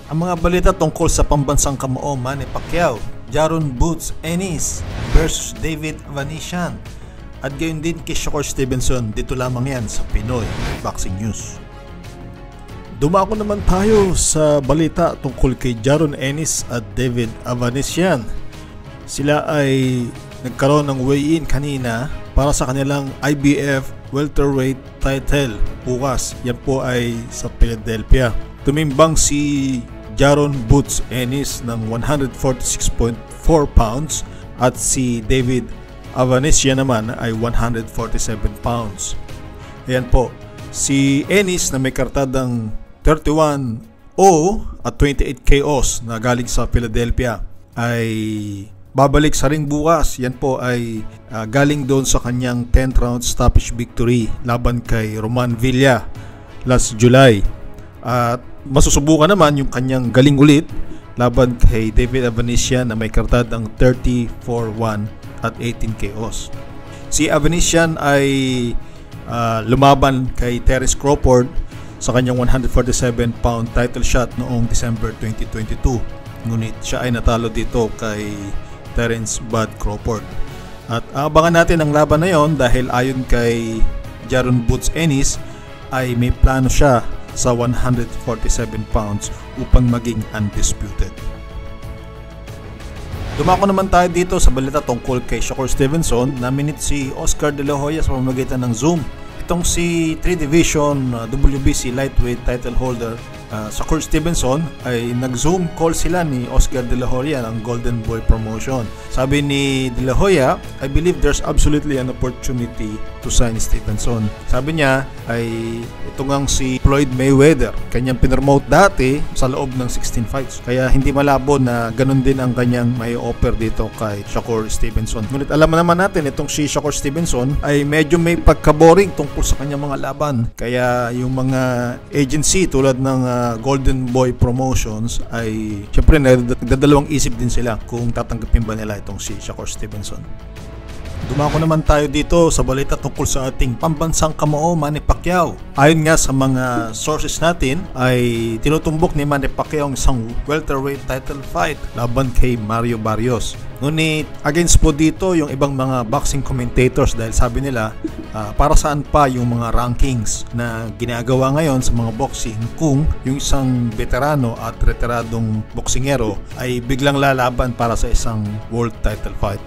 Ang mga balita tungkol sa pambansang kamao Manny Pacquiao, Jaron Boots Ennis versus David Avanesyan at gayon din kay Shakur Stevenson, dito lamang yan sa Pinoy Boxing News. Dumako naman tayo sa balita tungkol kay Jaron Ennis at David Avanesyan. Sila ay nagkaroon ng weigh-in kanina para sa kanilang IBF welterweight title bukas. Yan po ay sa Philadelphia. Tumimbang si Jaron Boots Ennis ng 146.4 pounds at si David Avanesyan naman ay 147 pounds. Ayan po, si Ennis na may kartadang 31-0 at 28 KOs na galing sa Philadelphia ay babalik sa ring bukas. Yan po ay galing doon sa kanyang 10th round stoppage victory laban kay Roman Villa last July. At masusubukan naman yung kanyang galing ulit laban kay David Avanesyan na may kartadang 34-1 at 18 KOs. Si Avanesyan ay lumaban kay Terence Crawford sa kanyang 147-pound title shot noong December 2022. Ngunit siya ay natalo dito kay Terence Bud Crawford. At abangan natin ang laban na yon dahil ayon kay Jaron Boots Ennis ay may plano siya sa 147 pounds upang maging undisputed. Dumako naman tayo dito sa balita tungkol kay Shakur Stevenson na minit si Oscar De La Hoya sa pamamagitan ng Zoom. Itong si 3 Division WBC lightweight title holder Shakur Stevenson ay nag-Zoom call sila ni Oscar De La Hoya ng Golden Boy Promotion. Sabi ni De La Hoya, I believe there's absolutely an opportunity to sign Stevenson. Sabi niya ay ito ngang si Floyd Mayweather, kanyang pinromote dati sa loob ng 16 fights. Kaya hindi malabo na ganun din ang kanyang may offer dito kay Shakur Stevenson. Ngunit alam naman natin itong si Shakur Stevenson ay medyo may pagka-boring tungkol sa kanyang mga laban. Kaya yung mga agency tulad ng Golden Boy Promotions ay syempre nagdadalawang isip din sila kung tatanggapin ba nila itong si Shakur Stevenson. Dumako naman tayo dito sa balita tungkol sa ating pambansang kamao Manny Pacquiao. Ayon nga sa mga sources natin ay tinutumbok ni Manny Pacquiao ang isang welterweight title fight laban kay Mario Barrios. Ngunit against po dito yung ibang mga boxing commentators dahil sabi nila para saan pa yung mga rankings na ginagawa ngayon sa mga boxing kung yung isang veterano at retiradong boksingero ay biglang lalaban para sa isang world title fight.